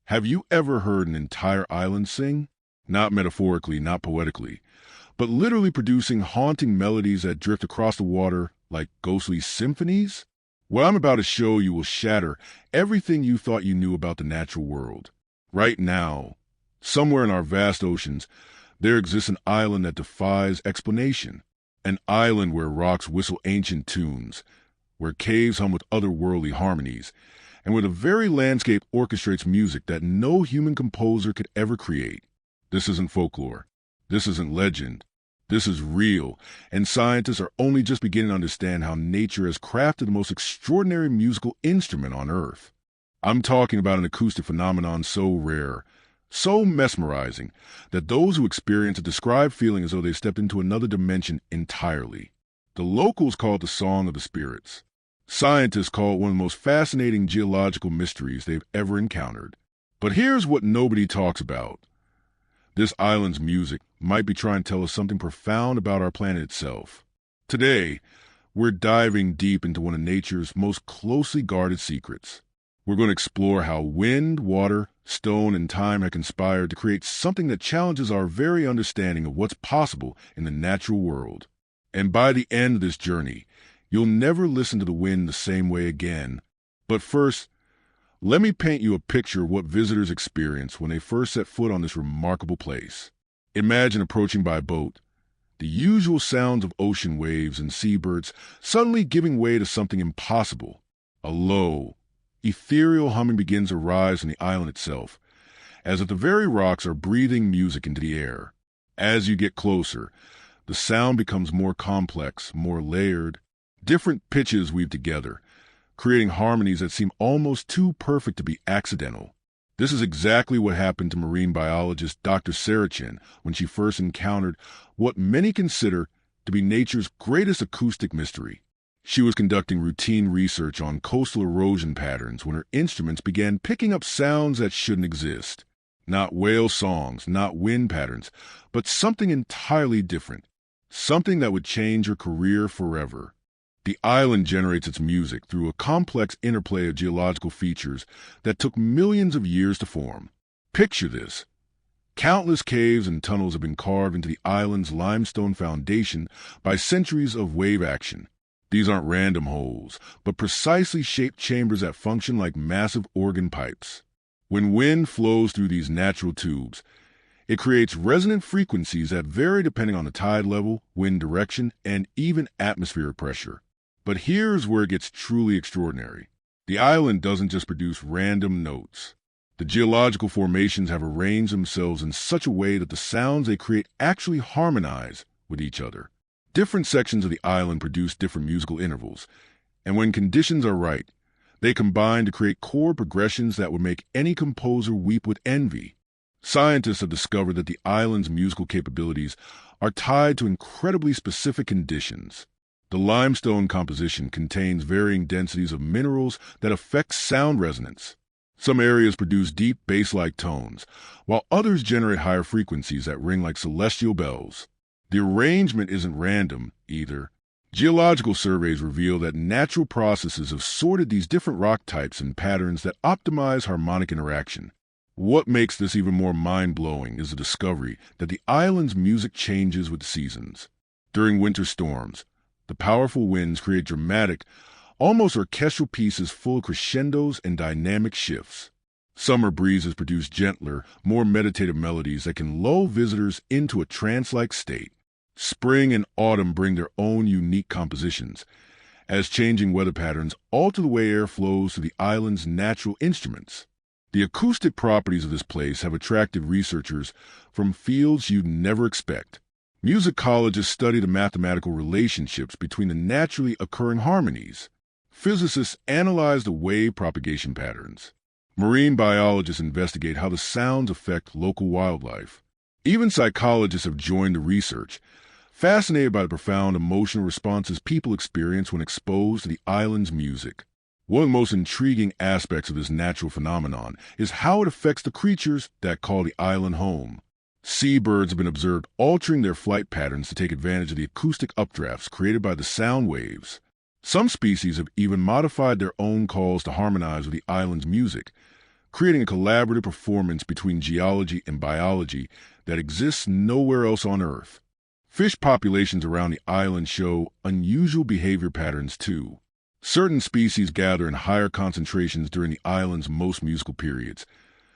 Have you ever heard an entire island sing? Not metaphorically, not poetically, but literally producing haunting melodies that drift across the water like ghostly symphonies? What I'm about to show you will shatter everything you thought you knew about the natural world. Right now, somewhere in our vast oceans, there exists an island that defies explanation. An island where rocks whistle ancient tunes, where caves hum with otherworldly harmonies, and where the very landscape orchestrates music that no human composer could ever create. This isn't folklore. This isn't legend. This is real, and scientists are only just beginning to understand how nature has crafted the most extraordinary musical instrument on Earth. I'm talking about an acoustic phenomenon so rare, so mesmerizing, that those who experience it describe feeling as though they stepped into another dimension entirely. The locals call it the Song of the Spirits. Scientists call it one of the most fascinating geological mysteries they've ever encountered. But here's what nobody talks about. This island's music might be trying to tell us something profound about our planet itself. Today, we're diving deep into one of nature's most closely guarded secrets. We're going to explore how wind, water, stone, and time have conspired to create something that challenges our very understanding of what's possible in the natural world. And by the end of this journey, you'll never listen to the wind the same way again. But first, let me paint you a picture of what visitors experience when they first set foot on this remarkable place. Imagine approaching by boat, the usual sounds of ocean waves and seabirds suddenly giving way to something impossible. A low, ethereal humming begins to rise from the island itself, as if the very rocks are breathing music into the air. As you get closer, the sound becomes more complex, more layered. Different pitches weave together, creating harmonies that seem almost too perfect to be accidental. This is exactly what happened to marine biologist Dr. Sarachin when she first encountered what many consider to be nature's greatest acoustic mystery. She was conducting routine research on coastal erosion patterns when her instruments began picking up sounds that shouldn't exist. Not whale songs, not wind patterns, but something entirely different. Something that would change her career forever. The island generates its music through a complex interplay of geological features that took millions of years to form. Picture this. Countless caves and tunnels have been carved into the island's limestone foundation by centuries of wave action. These aren't random holes, but precisely shaped chambers that function like massive organ pipes. When wind flows through these natural tubes, it creates resonant frequencies that vary depending on the tide level, wind direction, and even atmospheric pressure. But here's where it gets truly extraordinary. The island doesn't just produce random notes. The geological formations have arranged themselves in such a way that the sounds they create actually harmonize with each other. Different sections of the island produce different musical intervals, and when conditions are right, they combine to create chord progressions that would make any composer weep with envy. Scientists have discovered that the island's musical capabilities are tied to incredibly specific conditions. The limestone composition contains varying densities of minerals that affect sound resonance. Some areas produce deep bass-like tones, while others generate higher frequencies that ring like celestial bells. The arrangement isn't random, either. Geological surveys reveal that natural processes have sorted these different rock types and patterns that optimize harmonic interaction. What makes this even more mind-blowing is the discovery that the island's music changes with the seasons. During winter storms, the powerful winds create dramatic, almost orchestral pieces full of crescendos and dynamic shifts. Summer breezes produce gentler, more meditative melodies that can lull visitors into a trance-like state. Spring and autumn bring their own unique compositions, as changing weather patterns alter the way air flows through the island's natural instruments. The acoustic properties of this place have attracted researchers from fields you'd never expect. Musicologists study the mathematical relationships between the naturally occurring harmonies. Physicists analyze the wave propagation patterns. Marine biologists investigate how the sounds affect local wildlife. Even psychologists have joined the research, fascinated by the profound emotional responses people experience when exposed to the island's music. One of the most intriguing aspects of this natural phenomenon is how it affects the creatures that call the island home. Seabirds have been observed altering their flight patterns to take advantage of the acoustic updrafts created by the sound waves. Some species have even modified their own calls to harmonize with the island's music, creating a collaborative performance between geology and biology that exists nowhere else on Earth. Fish populations around the island show unusual behavior patterns too. Certain species gather in higher concentrations during the island's most musical periods,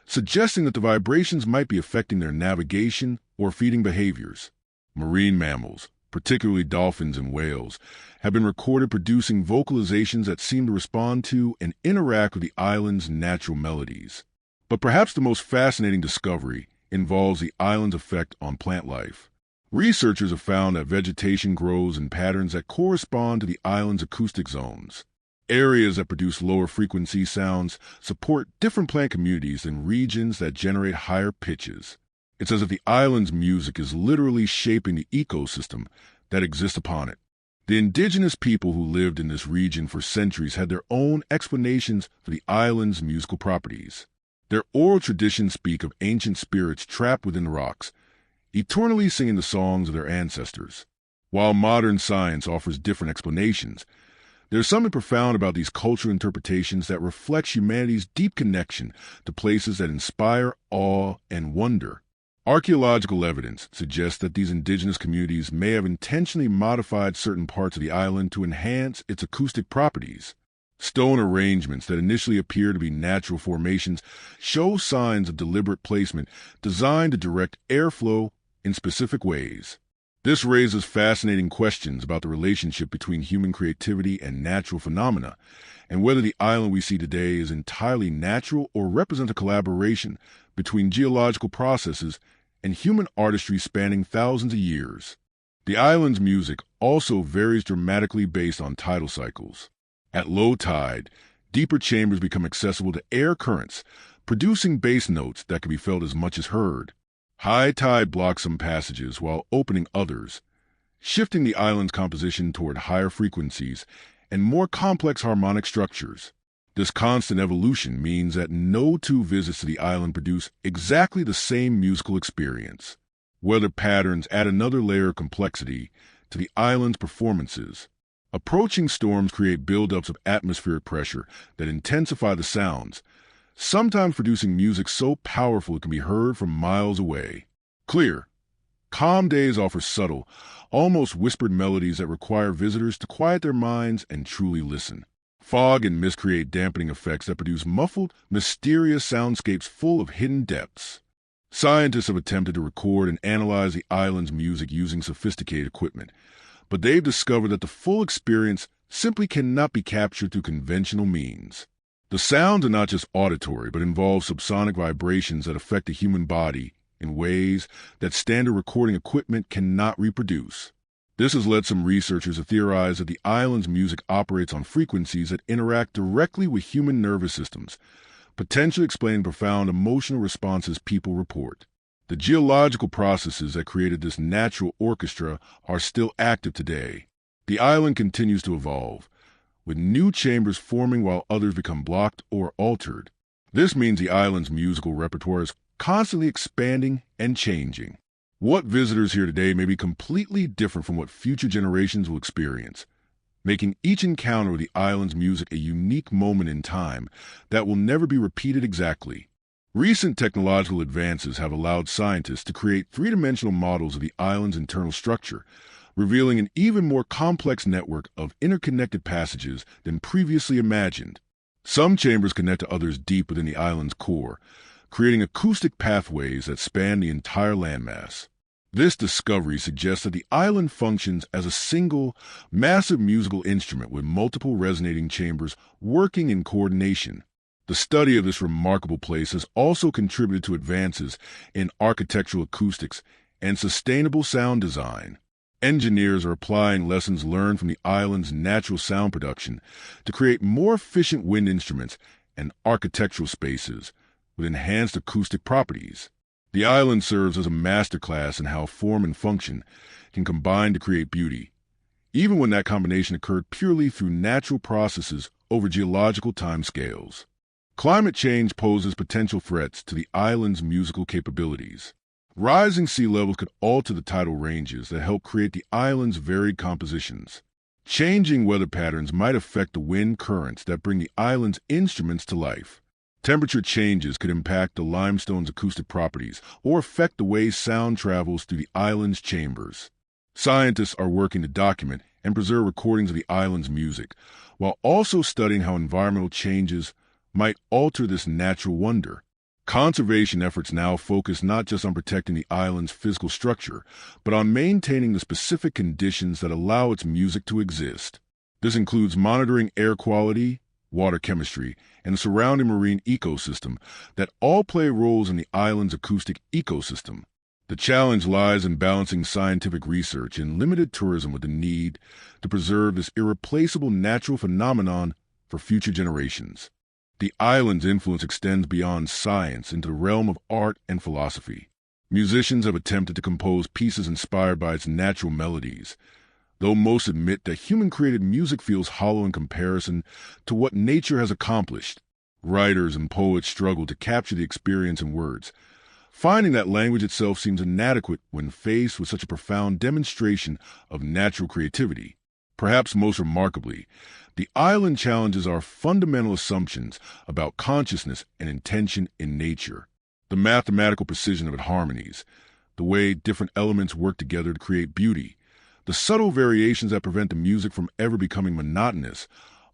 suggesting that the vibrations might be affecting their navigation or feeding behaviors. Marine mammals, particularly dolphins and whales, have been recorded producing vocalizations that seem to respond to and interact with the island's natural melodies. But perhaps the most fascinating discovery involves the island's effect on plant life. Researchers have found that vegetation grows in patterns that correspond to the island's acoustic zones. Areas that produce lower frequency sounds support different plant communities than regions that generate higher pitches. It's as if the island's music is literally shaping the ecosystem that exists upon it. The indigenous people who lived in this region for centuries had their own explanations for the island's musical properties. Their oral traditions speak of ancient spirits trapped within the rocks, eternally singing the songs of their ancestors. While modern science offers different explanations, there's something profound about these cultural interpretations that reflects humanity's deep connection to places that inspire awe and wonder. Archaeological evidence suggests that these indigenous communities may have intentionally modified certain parts of the island to enhance its acoustic properties. Stone arrangements that initially appear to be natural formations show signs of deliberate placement designed to direct airflow in specific ways. This raises fascinating questions about the relationship between human creativity and natural phenomena, and whether the island we see today is entirely natural or represents a collaboration between geological processes and human artistry spanning thousands of years. The island's music also varies dramatically based on tidal cycles. At low tide, deeper chambers become accessible to air currents, producing bass notes that can be felt as much as heard. High tide blocks some passages while opening others, shifting the island's composition toward higher frequencies and more complex harmonic structures. This constant evolution means that no two visits to the island produce exactly the same musical experience. Weather patterns add another layer of complexity to the island's performances. Approaching storms create buildups of atmospheric pressure that intensify the sounds, sometimes producing music so powerful it can be heard from miles away. Clear, calm days offer subtle, almost whispered melodies that require visitors to quiet their minds and truly listen. Fog and mist create dampening effects that produce muffled, mysterious soundscapes full of hidden depths. Scientists have attempted to record and analyze the island's music using sophisticated equipment, but they've discovered that the full experience simply cannot be captured through conventional means. The sounds are not just auditory, but involve subsonic vibrations that affect the human body in ways that standard recording equipment cannot reproduce. This has led some researchers to theorize that the island's music operates on frequencies that interact directly with human nervous systems, potentially explaining profound emotional responses people report. The geological processes that created this natural orchestra are still active today. The island continues to evolve, with new chambers forming while others become blocked or altered. This means the island's musical repertoire is constantly expanding and changing. What visitors hear today may be completely different from what future generations will experience, making each encounter with the island's music a unique moment in time that will never be repeated exactly. Recent technological advances have allowed scientists to create three-dimensional models of the island's internal structure, revealing an even more complex network of interconnected passages than previously imagined. Some chambers connect to others deep within the island's core, creating acoustic pathways that span the entire landmass. This discovery suggests that the island functions as a single, massive musical instrument with multiple resonating chambers working in coordination. The study of this remarkable place has also contributed to advances in architectural acoustics and sustainable sound design. Engineers are applying lessons learned from the island's natural sound production to create more efficient wind instruments and architectural spaces with enhanced acoustic properties. The island serves as a masterclass in how form and function can combine to create beauty, even when that combination occurred purely through natural processes over geological timescales. Climate change poses potential threats to the island's musical capabilities. Rising sea levels could alter the tidal ranges that help create the island's varied compositions. Changing weather patterns might affect the wind currents that bring the island's instruments to life. Temperature changes could impact the limestone's acoustic properties or affect the way sound travels through the island's chambers. Scientists are working to document and preserve recordings of the island's music, while also studying how environmental changes might alter this natural wonder. Conservation efforts now focus not just on protecting the island's physical structure, but on maintaining the specific conditions that allow its music to exist. This includes monitoring air quality, water chemistry, and the surrounding marine ecosystem that all play roles in the island's acoustic ecosystem. The challenge lies in balancing scientific research and limited tourism with the need to preserve this irreplaceable natural phenomenon for future generations. The island's influence extends beyond science into the realm of art and philosophy. Musicians have attempted to compose pieces inspired by its natural melodies, though most admit that human-created music feels hollow in comparison to what nature has accomplished. Writers and poets struggle to capture the experience in words, finding that language itself seems inadequate when faced with such a profound demonstration of natural creativity. Perhaps most remarkably, the island challenges our fundamental assumptions about consciousness and intention in nature. The mathematical precision of its harmonies, the way different elements work together to create beauty, the subtle variations that prevent the music from ever becoming monotonous,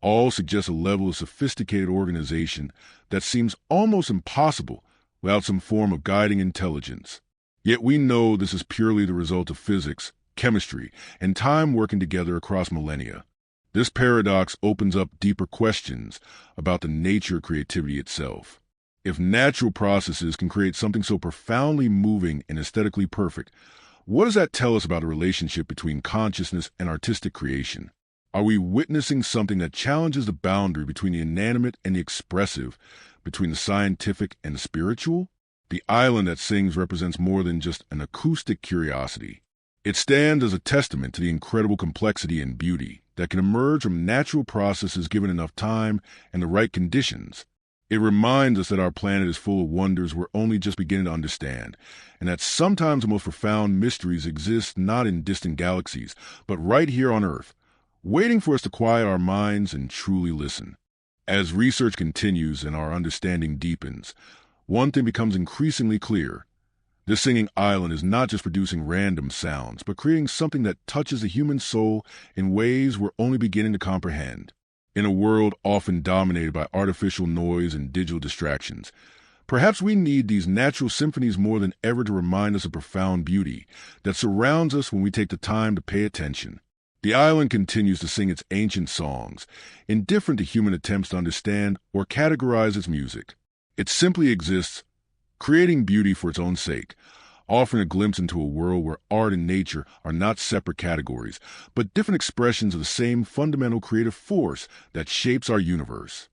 all suggest a level of sophisticated organization that seems almost impossible without some form of guiding intelligence. Yet we know this is purely the result of physics, chemistry, and time working together across millennia. This paradox opens up deeper questions about the nature of creativity itself. If natural processes can create something so profoundly moving and aesthetically perfect, what does that tell us about the relationship between consciousness and artistic creation? Are we witnessing something that challenges the boundary between the inanimate and the expressive, between the scientific and the spiritual? The island that sings represents more than just an acoustic curiosity. It stands as a testament to the incredible complexity and beauty that can emerge from natural processes given enough time and the right conditions. It reminds us that our planet is full of wonders we're only just beginning to understand, and that sometimes the most profound mysteries exist not in distant galaxies, but right here on Earth, waiting for us to quiet our minds and truly listen. As research continues and our understanding deepens, one thing becomes increasingly clear. This singing island is not just producing random sounds, but creating something that touches the human soul in ways we're only beginning to comprehend. In a world often dominated by artificial noise and digital distractions, perhaps we need these natural symphonies more than ever to remind us of profound beauty that surrounds us when we take the time to pay attention. The island continues to sing its ancient songs, indifferent to human attempts to understand or categorize its music. It simply exists, creating beauty for its own sake, offering a glimpse into a world where art and nature are not separate categories, but different expressions of the same fundamental creative force that shapes our universe.